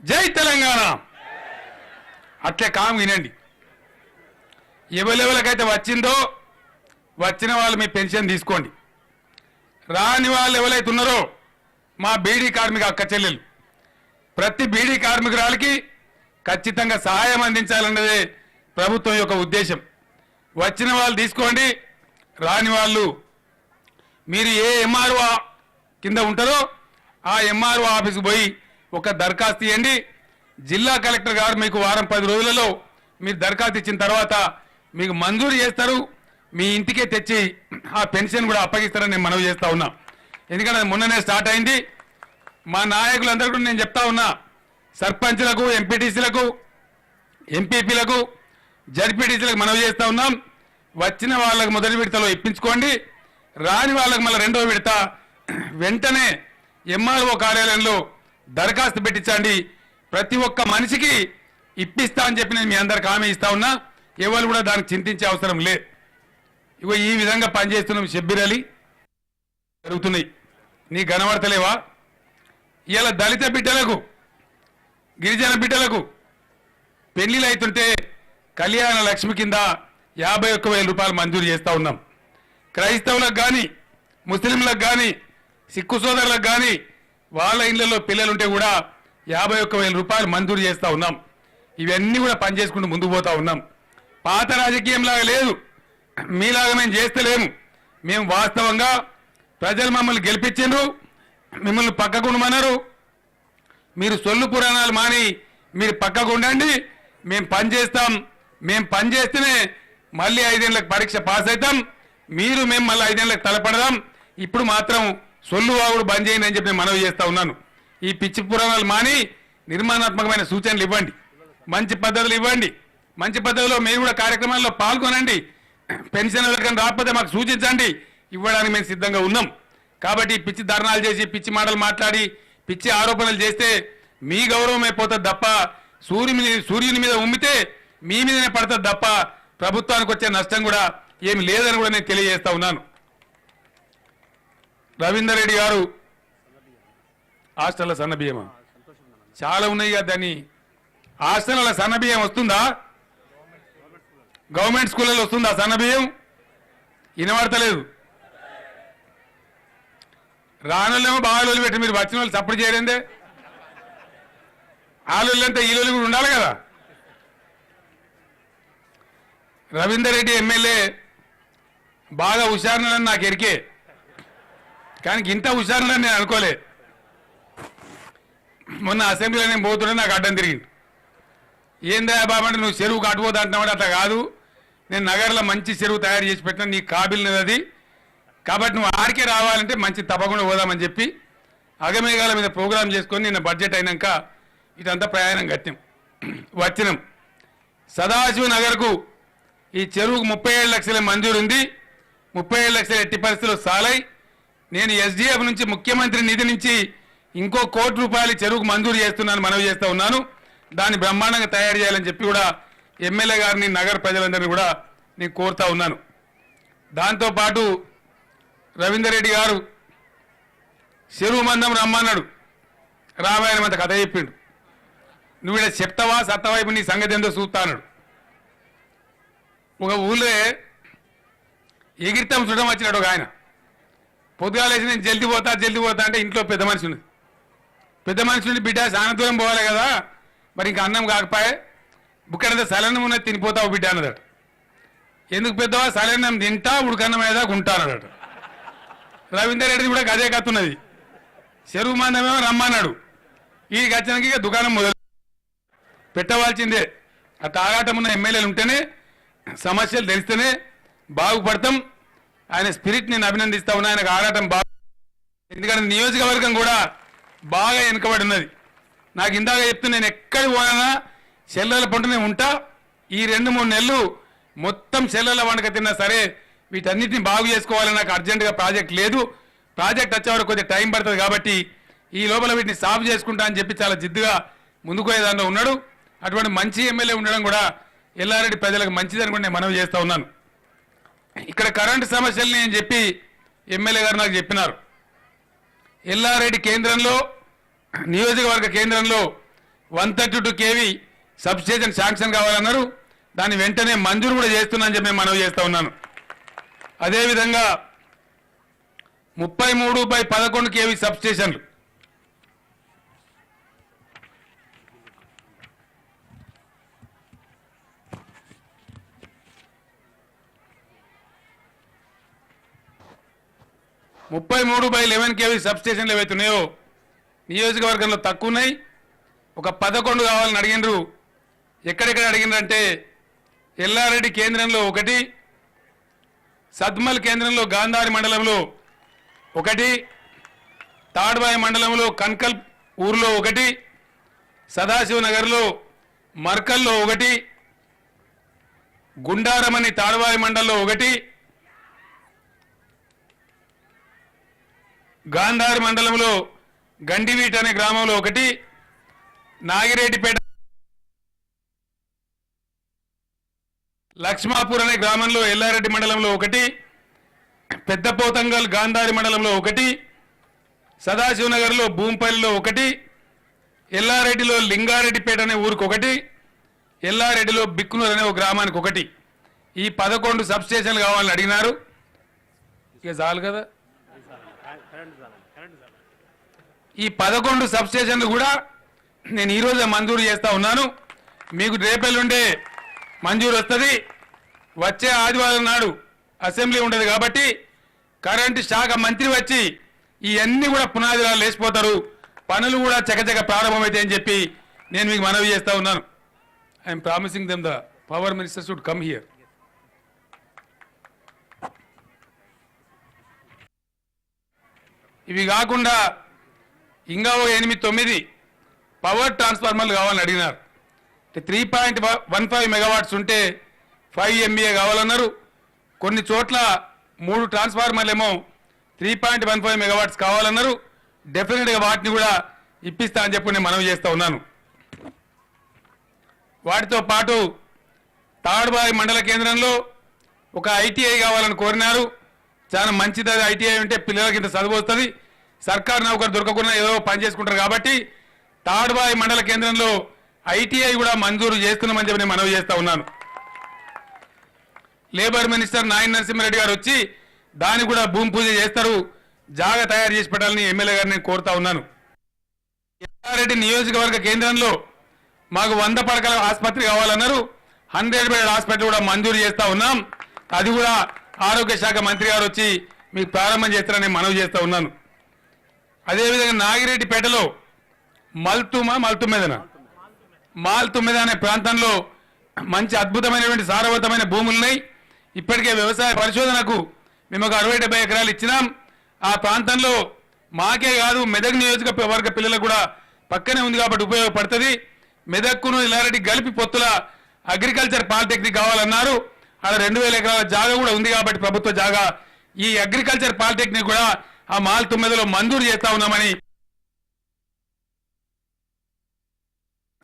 Speaker 1: జై తెలంగాణ అట్లే కామ్ వినండి. ఎవరెవరికైతే వచ్చిందో వచ్చిన వాళ్ళు మీ పెన్షన్ తీసుకోండి. రాని వాళ్ళు ఎవరైతే ఉన్నారో మా బీడీ కార్మిక అక్క చెల్లెలు, ప్రతి బీడీ కార్మికురాలకి ఖచ్చితంగా సహాయం అందించాలన్నదే ప్రభుత్వం యొక్క ఉద్దేశం. వచ్చిన వాళ్ళు తీసుకోండి, రాని వాళ్ళు మీరు ఏ ఎంఆర్ఓ కింద ఉంటారో ఆ ఎంఆర్ఓ ఆఫీస్కి పోయి ఒక దరఖాస్తు ఇవ్వండి. జిల్లా కలెక్టర్ గారు మీకు వారం 10 రోజులలో మీరు దరఖాస్తు ఇచ్చిన తర్వాత మీకు మంజూరు చేస్తారు. మీ ఇంటికే తెచ్చి ఆ పెన్షన్ కూడా అప్పగిస్తారని నేను మనవి చేస్తా ఉన్నా. ఎందుకంటే అది మొన్ననే స్టార్ట్ అయింది. మా నాయకులందరూ కూడా నేను చెప్తా ఉన్నా, సర్పంచ్లకు, ఎంపీటీసీలకు, ఎంపీపీలకు, జడ్పీటీసీలకు మనవి చేస్తా ఉన్నాం. వచ్చిన వాళ్ళకు మొదటి విడతలో ఇప్పించుకోండి. రాని వాళ్ళకు మళ్ళీ 2వ విడత వెంటనే ఎంఆర్ఓ కార్యాలయంలో దరఖాస్తు పెట్టించండి. ప్రతి ఒక్క మనిషికి ఇప్పిస్తా అని చెప్పి నేను మీ అందరికి హామీ ఇస్తా ఉన్నా. ఎవరు కూడా దానికి చింతించే అవసరం లేదు. ఇగో ఈ విధంగా పనిచేస్తున్నాం. షబ్బీర్ అలీ జరుగుతున్నాయి, నీ కనబడతలేవా? ఇలా దళిత బిడ్డలకు, గిరిజన బిడ్డలకు పెళ్లిళ్ళు అవుతుంటే కళ్యాణ లక్ష్మి కింద ₹51,000 మంజూరు చేస్తా ఉన్నాం. క్రైస్తవులకు కానీ, ముస్లింలకు కానీ, సిక్కు సోదరులకు కానీ వాళ్ళ ఇళ్లలో పిల్లలుంటే కూడా ₹51,000 మంజూరు చేస్తా ఉన్నాం. ఇవన్నీ కూడా పనిచేసుకుంటూ ముందుకు పోతా ఉన్నాం. పాత రాజకీయం లాగా లేదు, మీలాగా మేము చేస్తలేము. మేము వాస్తవంగా ప్రజలు మమ్మల్ని గెలిపించిండ్రు, మిమ్మల్ని పక్కకు ఉండమన్నారు. మీరు సొల్లు పురాణాలు మాని మీరు పక్కకు ఉండండి, మేము పనిచేస్తాం, మేము పని చేస్తేనే మళ్ళీ 5 ఏళ్ళకి పరీక్ష పాస్ అవుతాం, మీరు మేము మళ్ళీ 5 ఏళ్ళకి తలపడదాం. ఇప్పుడు మాత్రం సొల్లు వాగుడు బంద్ చేయండి అని చెప్పి నేను మనవి చేస్తా ఉన్నాను. ఈ పిచ్చి పురాణాలు మాని నిర్మాణాత్మకమైన సూచనలు ఇవ్వండి, మంచి పద్ధతులు ఇవ్వండి. మంచి పద్ధతిలో మీరు కూడా కార్యక్రమాల్లో పాల్గొనండి. పెన్షన్ ఎవరికైనా రాకపోతే మాకు సూచించండి, ఇవ్వడానికి మేము సిద్ధంగా ఉన్నాం. కాబట్టి పిచ్చి ధర్నాలు చేసి పిచ్చి మాటలు మాట్లాడి పిచ్చి ఆరోపణలు చేస్తే మీ గౌరవం అయిపోతుంది తప్ప సూర్యుని మీద ఉమ్మితే మీ మీదనే పడుతుంది తప్ప ప్రభుత్వానికి వచ్చే నష్టం కూడా ఏమి లేదని కూడా నేను తెలియజేస్తా ఉన్నాను. రవీందర్ రెడ్డి గారు హాస్టల్ల సన్నబియ్యమా చాలా ఉన్నాయి కదా, దాన్ని హాస్టల్ల సన్నబియ్యం వస్తుందా? గవర్నమెంట్ స్కూళ్ళలో వస్తుందా సన్నబియ్యం? వినబడతలేదు. రానులేమో బాగా పెట్టి మీరు వచ్చిన వాళ్ళు సపోర్ట్ చేయలేందే. ఆలోళ్ళంతా ఈ లోళ్ళు కూడా ఉండాలి కదా. రవీందర్ రెడ్డి ఎమ్మెల్యే బాగా హుషారునని నాకు ఎరికే, కానీ ఇంత హుషారునని నేను అనుకోలే. మొన్న అసెంబ్లీలో నేను పోతుంటే నాకు అడ్డం తిరిగింది. ఏందా బాబు అంటే నువ్వు చెరువు కట్టుకోదు అంటున్నావు. అట్లా కాదు, నేను నగర్లో మంచి చెరువు తయారు చేసి పెట్టినా, నీ కాబిల్నది అది, కాబట్టి నువ్వు ఆడికే రావాలంటే మంచి తప్పకుండా పోదామని చెప్పి అగమేఘాల మీద ప్రోగ్రాం చేసుకొని నిన్న బడ్జెట్ అయినాక ఇటంతా ప్రయాణం కట్టాం. వచ్చినాం సదాశివ నగర్కు. ఈ చెరువుకు 37 లక్షల మంజూరు ఉంది. 37 లక్షల ఎట్టి పరిస్థితుల్లో సాలై నేను ఎస్డిఎఫ్ నుంచి ముఖ్యమంత్రి నిధి నుంచి ఇంకో ₹1 కోటి చెరువుకు మంజూరు చేస్తున్నాను, మనవి చేస్తూ ఉన్నాను. దాన్ని బ్రహ్మాండంగా తయారు చేయాలని చెప్పి కూడా ఎమ్మెల్యే గారిని నగర ప్రజలందరినీ కూడా నేను కోరుతా ఉన్నాను. దాంతోపాటు రవీందర్ రెడ్డి గారు చెరువు మందం రమ్మన్నాడు, రామాయణం అంత కథ చెప్పిండు. నువ్వు ఇలా చెప్తావా సత్తవైపు నీ సంగతి ఏందో చూస్తా అన్నాడు. ఒక ఊళ్ళో ఎగిరితం చూడడం వచ్చినాడు ఒక ఆయన. పొద్దుగాలేసి నేను జల్దీ పోతా అంటే ఇంట్లో పెద్ద మనిషి ఉంది. పెద్ద మనిషి నుండి బిడ్డ చాలా దూరం పోవాలి కదా, మరి ఇంకా అన్నం కాకపోయే బుక్కడంతా సలన్నం ఉన్నది తినిపోతావు బిడ్డ అన్నదట. ఎందుకు పెద్దవా? సలన్నం తింటా ఉడకన్నం అయ్యేదాకా ఉంటా అన్నదట. రవీందర్ రెడ్డి కూడా అదే కత్తున్నది. చెరువు మందమేమో రమ్మన్నాడు. ఈ గచ్చనకి ఇక దుకాణం మొదలు పెట్టవలసిందే. ఆ తాగాటం ఉన్న ఎమ్మెల్యేలు ఉంటేనే సమస్యలు తెలిస్తేనే బాగుపడతాం. ఆయన స్పిరిట్ నేను అభినందిస్తా ఉన్నా. ఆయనకు ఆరాటం బాగా, ఎందుకంటే నియోజకవర్గం కూడా బాగా వెనుకబడి ఉన్నది. నాకు ఇందాక చెప్తే నేను ఎక్కడికి పోయినా చెల్లెల పంటనే ఉంటా. ఈ 2-3 నెలలు మొత్తం చెల్లెల వండక తిన్నా సరే వీటన్నిటిని బాగు చేసుకోవాలని నాకు అర్జెంటుగా ప్రాజెక్ట్ లేదు. ప్రాజెక్ట్ వచ్చే వరకు కొద్దిగా టైం పడుతుంది కాబట్టి ఈ లోపల వీటిని సాల్వ్ చేసుకుంటా అని చెప్పి చాలా జిద్దుగా ముందుకు పోయేదాంట్లో ఉన్నాడు. అటువంటి మంచి ఎమ్మెల్యే ఉండడం కూడా ఎల్లారెడ్డి ప్రజలకు మంచిదని కూడా నేను మనవి చేస్తూ ఉన్నాను. ఇక్కడ కరెంటు సమస్యల్ని అని చెప్పి ఎమ్మెల్యే గారు నాకు చెప్పినారు. ఎల్లారెడ్డి కేంద్రంలో నియోజకవర్గ కేంద్రంలో 132 kV సబ్స్టేషన్ శాంక్షన్ కావాలన్నారు. దాన్ని వెంటనే మంజూరు కూడా చేస్తున్నా అని చెప్పి నేను మనవి చేస్తూ ఉన్నాను. అదేవిధంగా 33/11 kV సబ్స్టేషన్లు సబ్స్టేషన్లు ఏవైతున్నాయో నియోజకవర్గంలో తక్కువ ఉన్నాయి. ఒక 11 కావాలని అడిగినరు. ఎక్కడెక్కడ అడిగినారంటే ఎల్లారెడ్డి కేంద్రంలో 1, సద్మల్ కేంద్రంలో గాంధారి మండలంలో 1, తాడ్బాయి మండలంలో కన్కల్ ఊర్లో 1, సదాశివ నగర్లో మర్కల్లో 1, గుండారమని తాడ్బాయి మండలంలో 1, గాంధారి మండలంలో గండివీట్ అనే గ్రామంలో 1, నాగిరెడ్డిపేట లక్ష్మాపూర్ అనే గ్రామంలో ఎల్లారెడ్డి మండలంలో 1, పెద్దపోతంగల్ గాంధారి మండలంలో 1, సదాశివనగర్లో భూంపల్లిలో 1, ఎల్లారెడ్డిలో లింగారెడ్డిపేట అనే ఊరికి 1, ఎల్లారెడ్డిలో బిక్కునూరు అనే ఒక గ్రామానికి 1. ఈ 11 సబ్స్టేషన్లు కావాలని అడిగినారు. ఇక చాలు కదా. ఈ 11 సబ్స్టేషన్లు కూడా నేను ఈరోజే మంజూరు చేస్తా ఉన్నాను. మీకు రేపెల్లుండే మంజూరు వస్తుంది. వచ్చే ఆదివారం నాడు అసెంబ్లీ ఉండదు కాబట్టి కరెంటు శాఖ మంత్రి వచ్చి ఇవన్నీ కూడా పునాదిరాలు లేచిపోతారు, పనులు కూడా చకచక ప్రారంభమైతాయని చెప్పి నేను మీకు మనవి చేస్తా ఉన్నాను. I'm promising them the power minister should come here. ఇవి కాకుండా ఇంకా 8-9 పవర్ ట్రాన్స్ఫార్మర్లు కావాలని అడిగినారు. 3.15 మెగావాట్స్ ఉంటే 5 MVA కావాలన్నారు. కొన్ని చోట్ల 3 ట్రాన్స్ఫార్మర్లు ఏమో 3.15 మెగావాట్స్ కావాలన్నారు. డెఫినెట్గా వాటిని కూడా ఇప్పిస్తా అని చెప్పి నేను మనవి చేస్తా ఉన్నాను. వాటితో పాటు తాడ్బాయి మండల కేంద్రంలో ఒక ITI కావాలని కోరినారు. చాలా మంచిది, అది ITI ఉంటే పిల్లలకి ఇంత చదువు వస్తుంది. సర్కారు నౌకరు దొరకకుండా ఏదో పని చేసుకుంటారు కాబట్టి తాడ్బాయి మండల కేంద్రంలో ITI కూడా మంజూరు చేస్తున్నామని చెప్పి నేను మనవి చేస్తా ఉన్నాను. లేబర్ మినిస్టర్ నాయన నరసింహారెడ్డి గారు వచ్చి దాన్ని కూడా భూమి పూజ చేస్తారు. జాగా తయారు చేసి పెట్టాలని ఎమ్మెల్యే గారిని నేను కోరుతా ఉన్నాను. ఎల్లారెడ్డి నియోజకవర్గ కేంద్రంలో మాకు 100 పడకల ఆసుపత్రి కావాలన్నారు. 100 బెడ్ హాస్పిటల్ కూడా మంజూరు చేస్తా ఉన్నాం. అది కూడా ఆరోగ్య శాఖ మంత్రి గారు వచ్చి మీకు ప్రారంభం చేస్తారని మనవి చేస్తా ఉన్నాను. అదేవిధంగా నాగిరెడ్డిపేటలో మాల్తుమ్మెద అనే ప్రాంతంలో మంచి అద్భుతమైనటువంటి సారవంతమైన భూములున్నాయి. ఇప్పటికే వ్యవసాయ పరిశోధనకు మేము ఒక 60-70 ఎకరాలు ఇచ్చినాం. ఆ ప్రాంతంలో మాకే కాదు మెదక్ నియోజకవర్గ పిల్లలకు కూడా పక్కనే ఉంది కాబట్టి ఉపయోగపడుతుంది. మెదక్కును ఎల్లారెడ్డి కలిపి పొత్తుల అగ్రికల్చర్ పాలిటెక్నిక్ కావాలన్నారు. అక్కడ 2000 ఎకరాల జాగా కూడా ఉంది కాబట్టి ప్రభుత్వ జాగా ఈ అగ్రికల్చర్ పాలిటెక్నిక్ కూడా ఆ మాల్తుమ్మెదలో మంజూరు చేస్తా ఉన్నామని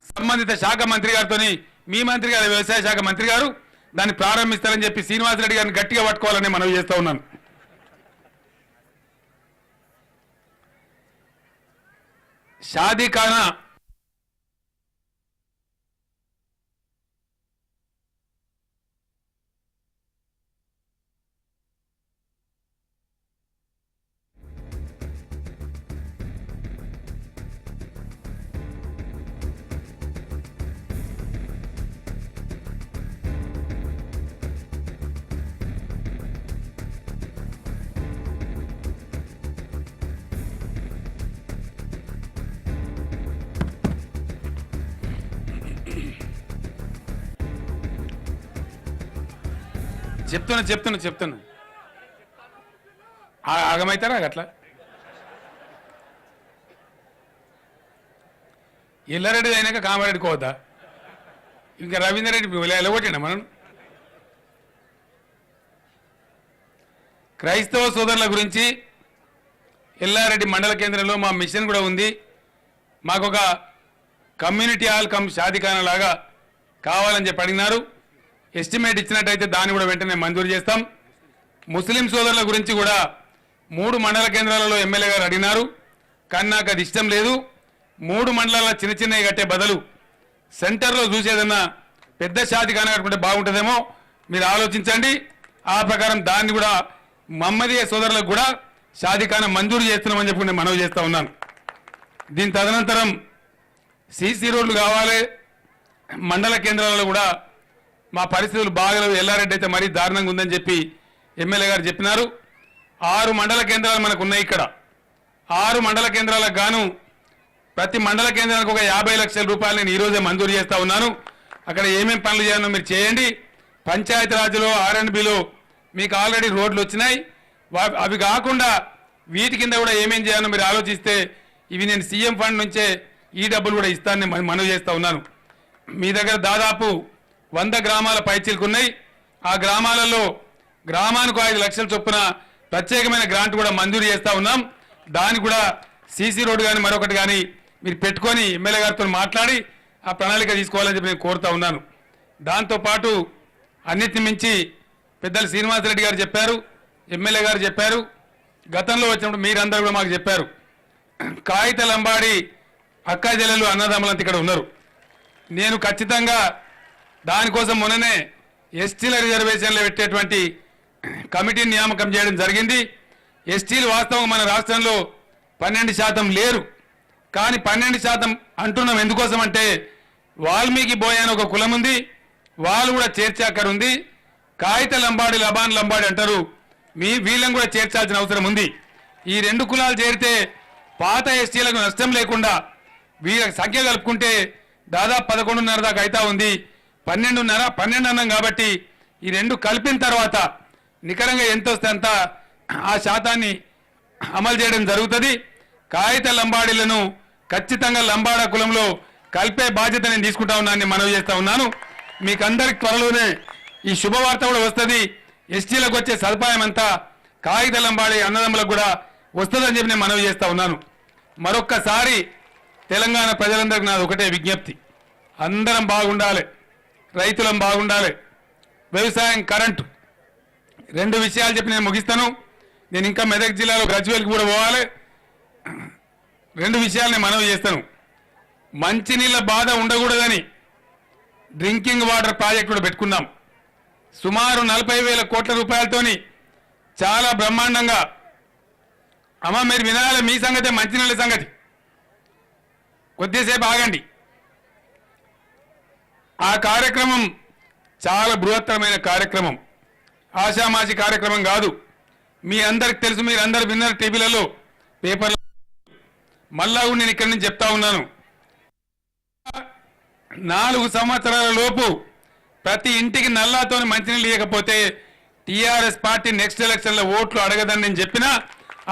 Speaker 1: సంబంధిత శాఖ మంత్రి గారితో మీ మంత్రి గారు వ్యవసాయ శాఖ మంత్రి గారు దాన్ని ప్రారంభిస్తారని చెప్పి శ్రీనివాసరెడ్డి గారిని గట్టిగా పట్టుకోవాలని మనవి చేస్తా ఉన్నాను. షాదీఖానా చెప్తున్నా ఆగమైతారా అట్లా? ఎల్లారెడ్డి అయినాక కామారెడ్డి కోవద్దా? ఇంకా రవీందర్ రెడ్డి ఎలగొట్టినా మనం? క్రైస్తవ సోదరుల గురించి ఎల్లారెడ్డి మండల కేంద్రంలో మా మిషన్ కూడా ఉంది. మాకు ఒక కమ్యూనిటీ హాల్ కమ్ షాదీఖానా లాగా కావాలని చెప్పి అడిగినారు. ఎస్టిమేట్ ఇచ్చినట్టయితే దాన్ని కూడా వెంటనే మంజూరు చేస్తాం. ముస్లిం సోదరుల గురించి కూడా 3 మండల కేంద్రాలలో ఎమ్మెల్యే గారు అడిగినారు. కానీ నాకు అది ఇష్టం లేదు. 3 మండలాల చిన్నవి కట్టే బదులు సెంటర్లో చూసేదన్నా పెద్ద షాదీఖానా కట్టుకుంటే బాగుంటుందేమో మీరు ఆలోచించండి. ఆ ప్రకారం దాన్ని కూడా మహమ్మదీయ సోదరులకు కూడా షాదీఖానా మంజూరు చేస్తున్నామని చెప్పి నేను మనవి చేస్తా ఉన్నాను. దీని తదనంతరం CC రోడ్లు కావాలి. మండల కేంద్రాలలో కూడా మా పరిస్థితులు బాగలేవు, ఎల్లారెడ్డి అయితే మరీ దారుణంగా ఉందని చెప్పి ఎమ్మెల్యే గారు చెప్పినారు. 6 మండల కేంద్రాలు మనకు ఉన్నాయి. ఇక్కడ 6 మండల కేంద్రాలకు గాను ప్రతి మండల కేంద్రానికి ఒక 50 లక్షల రూపాయలు నేను ఈరోజే మంజూరు చేస్తా ఉన్నాను. అక్కడ ఏమేమి పనులు చేయాలో మీరు చేయండి. పంచాయతీరాజ్లో R&Bలో మీకు ఆల్రెడీ రోడ్లు వచ్చినాయి. అవి కాకుండా వీటి కింద కూడా ఏమేం చేయాలో మీరు ఆలోచిస్తే ఇవి నేను సీఎం ఫండ్ నుంచే ఈ డబ్బులు కూడా ఇస్తానని మనవి చేస్తా ఉన్నాను. మీ దగ్గర దాదాపు 100 గ్రామాల పైచీలుకున్నాయి. ఆ గ్రామాలలో గ్రామానికి 5 లక్షల చొప్పున ప్రత్యేకమైన గ్రాంట్ కూడా మంజూరు చేస్తా ఉన్నాం. దాన్ని కూడా CC రోడ్డు కానీ మరొకటి కానీ మీరు పెట్టుకొని ఎమ్మెల్యే గారితో మాట్లాడి ఆ ప్రణాళిక తీసుకోవాలని చెప్పి నేను కోరుతా ఉన్నాను. దాంతోపాటు అన్నిటిని మించి పెద్దలు శ్రీనివాసరెడ్డి గారు చెప్పారు, ఎమ్మెల్యే గారు చెప్పారు, గతంలో వచ్చినప్పుడు మీరందరూ కూడా మాకు చెప్పారు. కాగితలంబాడి అక్కా చెల్లెలు అన్నదమ్ములంతా ఇక్కడ ఉన్నారు. నేను ఖచ్చితంగా దానికోసం మొన్ననే ఎస్టీల రిజర్వేషన్లు పెట్టేటువంటి కమిటీని నియామకం చేయడం జరిగింది. ఎస్టీలు వాస్తవంగా మన రాష్ట్రంలో 12% లేరు. కానీ 12% అంటున్నాం ఎందుకోసం అంటే వాల్మీకి బోయ అని ఒక కులం ఉంది, వాళ్ళు కూడా చేర్చాకర ఉంది. కాగిత లంబాడి లబాన్ లంబాడి అంటారు, వీళ్ళని కూడా చేర్చాల్సిన అవసరం ఉంది. ఈ 2 కులాలు చేరితే పాత ఎస్టీలకు నష్టం లేకుండా వీళ్ళ సంఖ్య కలుపుకుంటే దాదాపు 11.5 దాకా అయితా ఉంది. 12 అన్నాం కాబట్టి ఈ రెండు కలిపిన తర్వాత నికరంగా ఎంత వస్తే అంత ఆ శాతాన్ని అమలు చేయడం జరుగుతుంది. కాగిత లంబాడీలను ఖచ్చితంగా లంబాడా కులంలో కలిపే బాధ్యత నేను తీసుకుంటా ఉన్నానని మనవి చేస్తా ఉన్నాను. మీకు అందరికి త్వరలోనే ఈ శుభవార్త కూడా వస్తుంది. ఎస్టీలకు వచ్చే సదుపాయం అంతా కాగిత లంబాడీ అన్నదమ్ములకు కూడా వస్తుందని చెప్పి నేను మనవి చేస్తా ఉన్నాను. మరొక్కసారి తెలంగాణ ప్రజలందరికీ నాది ఒకటే విజ్ఞప్తి, అందరం బాగుండాలి, రైతులం బాగుండాలి, వ్యవసాయం, కరెంటు, రెండు విషయాలు చెప్పి నేను ముగిస్తాను. నేను ఇంకా మెదక్ జిల్లాలో గజ్వేల్కి కూడా పోవాలి. రెండు విషయాలు నేను మనవి చేస్తాను. మంచినీళ్ళ బాధ ఉండకూడదని డ్రింకింగ్ వాటర్ ప్రాజెక్ట్ కూడా పెట్టుకున్నాం. సుమారు 40,000 కోట్ల రూపాయలతోని చాలా బ్రహ్మాండంగా. అమ్మ మీరు వినాలి, మీ సంగతే మంచినీళ్ళ సంగతి. కొద్దిసేపు ఆగండి. ఆ కార్యక్రమం చాలా బృహత్తరమైన కార్యక్రమం, ఆషామాషి కార్యక్రమం కాదు. మీ అందరికి తెలుసు, మీరు అందరు విన్నారు టీవీలలో, పేపర్లో. మళ్ళా కూడా నేను ఇక్కడి నుంచి చెప్తా ఉన్నాను, 4 సంవత్సరాల లోపు ప్రతి ఇంటికి నల్లాతోని మంచినీళ్ళు ఇవ్వకపోతే టీఆర్ఎస్ పార్టీ నెక్స్ట్ ఎలక్షన్లో ఓట్లు అడగదని నేను చెప్పినా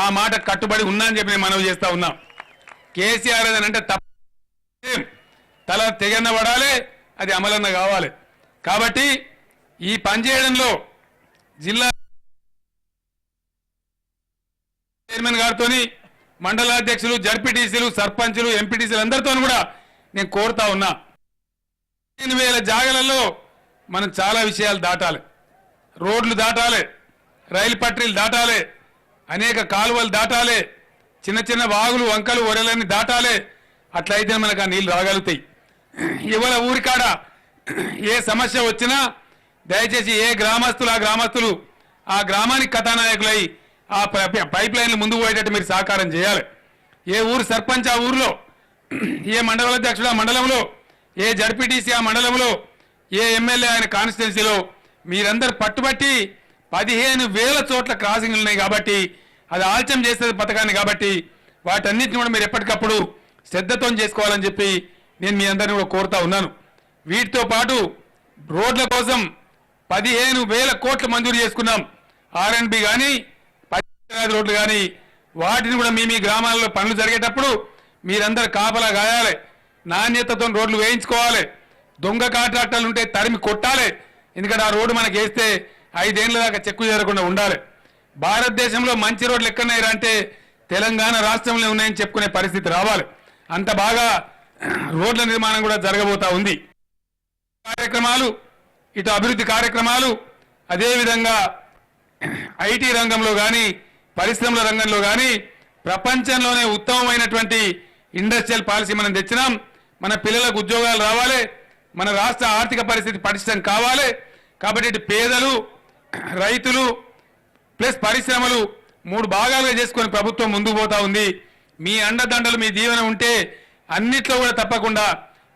Speaker 1: ఆ మాట కట్టుబడి ఉన్నా అని చెప్పి నేను మనవి చేస్తా ఉన్నా. కేసీఆర్ ఏదనంటే తల తెగన్న పడాలి, అది అమలన్న కావాలి. కాబట్టి ఈ పనిచేయడంలో జిల్లా చైర్మన్ గారితో, మండలాధ్యక్షులు, జడ్పీటీసీలు, సర్పంచులు, ఎంపీటీసీలు అందరితో కూడా నేను కోరుతా ఉన్నా. 15,000 జాగలలో మనం చాలా విషయాలు దాటాలి. రోడ్లు దాటాలి, రైలు పట్టీలు దాటాలి, అనేక కాలువలు దాటాలి, చిన్న చిన్న వాగులు, వంకలు, ఒరెలన్నీ దాటాలి. అట్లయితే మనకు ఆ నీళ్లు రాగలుగుతాయి. ఇవాళ ఊరికాడ ఏ సమస్య వచ్చినా దయచేసి ఏ గ్రామస్తులు ఆ గ్రామానికి కథానాయకులై ఆ పైప్ లైన్లు ముందుకు పోయేటట్టు మీరు సహకారం చేయాలి. ఏ ఊరు సర్పంచ్ ఆ ఊరిలో, ఏ మండలాధ్యక్షుడు ఆ మండలంలో, ఏ జడ్పీటీసీ ఆ మండలంలో, ఏ ఎమ్మెల్యే ఆయన కాన్స్టిట్యున్సీలో మీరందరూ పట్టుబట్టి 15,000 చోట్ల క్రాసింగ్లు ఉన్నాయి కాబట్టి అది ఆలస్యం చేస్తుంది పథకాన్ని. కాబట్టి వాటన్నిటిని కూడా మీరు ఎప్పటికప్పుడు శ్రద్ధతో చేసుకోవాలని చెప్పి నేను మీ అందరినీ కూడా కోరుతా ఉన్నాను. వీటితో పాటు రోడ్ల కోసం 15,000 కోట్లు మంజూరు చేసుకున్నాం. R&B కానీ, పంచాయతీ రోడ్లు కానీ, వాటిని కూడా మీ గ్రామాల్లో పనులు జరిగేటప్పుడు మీరందరూ కాపలా గాయాలి, నాణ్యతతో రోడ్లు వేయించుకోవాలి. దొంగ కాంట్రాక్టర్లు ఉంటే తరిమి కొట్టాలి. ఎందుకంటే ఆ రోడ్డు మనకి వేస్తే 5 ఏళ్ల దాకా చెక్కు చేరకుండా ఉండాలి. భారతదేశంలో మంచి రోడ్లు ఎక్కడైనా అంటే తెలంగాణ రాష్ట్రంలో ఉన్నాయని చెప్పుకునే పరిస్థితి రావాలి. అంత బాగా రోడ్ల నిర్మాణం కూడా జరగబోతా ఉంది. కార్యక్రమాలు, ఇటు అభివృద్ధి కార్యక్రమాలు, అదేవిధంగా ఐటీ రంగంలో కానీ, పరిశ్రమల రంగంలో కానీ ప్రపంచంలోనే ఉత్తమమైనటువంటి ఇండస్ట్రియల్ పాలసీ మనం తెచ్చినాం. మన పిల్లలకు ఉద్యోగాలు రావాలి, మన రాష్ట్ర ఆర్థిక పరిస్థితి పటిష్టం కావాలి. కాబట్టి ఇటు పేదలు, రైతులు ప్లస్ పరిశ్రమలు 3 భాగాలుగా చేసుకొని ప్రభుత్వం ముందుకు పోతా ఉంది. మీ అండదండలు, మీ దీవెన ఉంటే అన్నిట్లో కూడా తప్పకుండా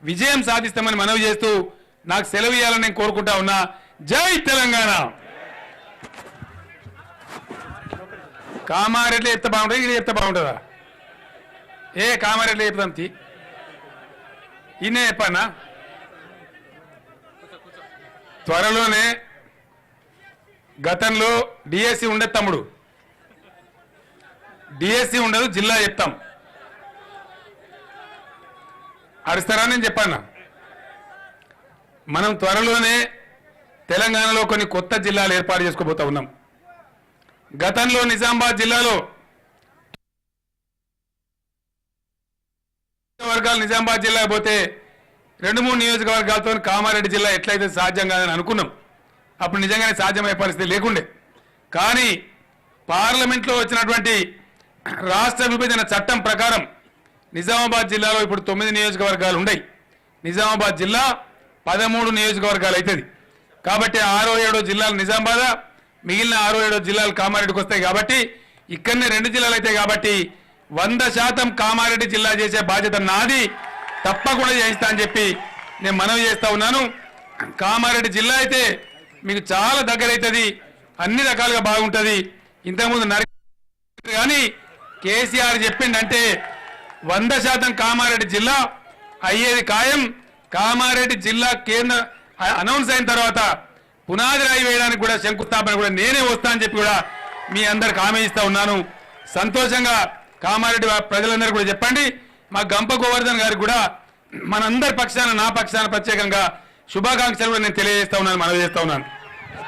Speaker 1: విజయం సాధిస్తామని మనవి చేస్తూ నాకు సెలవు ఇవ్వాలని నేను కోరుకుంటా ఉన్నా. జై తెలంగాణ. కామారెడ్డి చెప్తే బాగుంటుంది, ఇది చెప్తే బాగుంటుందా? కామారెడ్డి చెప్తాం ఇన్నే చెప్పన్నా. త్వరలోనే గతంలో డిఎస్సి ఉండదు తమ్ముడు, డిఎస్సి ఉండదు, జిల్లా చెప్తాం. అరుస్తారా? నేను చెప్పాను. మనం త్వరలోనే తెలంగాణలో కొన్ని కొత్త జిల్లాలు ఏర్పాటు చేసుకోబోతా ఉన్నాం. గతంలో నిజామాబాద్ జిల్లాలో వర్గాలు నిజామాబాద్ జిల్లా పోతే 2-3 నియోజకవర్గాలతో కామారెడ్డి జిల్లా ఎట్లయితే సాధ్యం కాదని అనుకున్నాం. అప్పుడు నిజంగానే సాధ్యమయ్యే పరిస్థితి లేకుండే. కానీ పార్లమెంట్లో వచ్చినటువంటి రాష్ట్ర విభజన చట్టం ప్రకారం నిజామాబాద్ జిల్లాలో ఇప్పుడు 9 నియోజకవర్గాలు ఉన్నాయి. నిజామాబాద్ జిల్లా 13 నియోజకవర్గాలు అవుతుంది. కాబట్టి 6-7 జిల్లాలు నిజామాబాద్, మిగిలిన 6-7 జిల్లాలు కామారెడ్డికి వస్తాయి. కాబట్టి ఇక్కడనే 2 జిల్లాలు అవుతాయి. కాబట్టి 100% కామారెడ్డి జిల్లా చేసే బాధ్యత నాది, తప్పకుండా చేయిస్తా అని చెప్పి నేను మనవి చేస్తా ఉన్నాను. కామారెడ్డి జిల్లా అయితే మీకు చాలా దగ్గర అవుతుంది, అన్ని రకాలుగా బాగుంటుంది. ఇంతకుముందు కానీ కేసీఆర్ చెప్పిండంటే 100% కామారెడ్డి జిల్లా అయ్యేది ఖాయం. కామారెడ్డి జిల్లా కేంద్ర అనౌన్స్ అయిన తర్వాత పునాది రాయి వేయడానికి కూడా శంకుస్థాపన కూడా నేనే వస్తా అని చెప్పి కూడా మీ అందరికి హామీ ఇస్తా ఉన్నాను. సంతోషంగా కామారెడ్డి ప్రజలందరూ కూడా చెప్పండి. మా గంప గోవర్ధన్ గారికి కూడా మనందరి పక్షాన నా పక్షాన ప్రత్యేకంగా శుభాకాంక్షలు కూడా నేను తెలియజేస్తా ఉన్నాను, మనవి చేస్తా ఉన్నాను.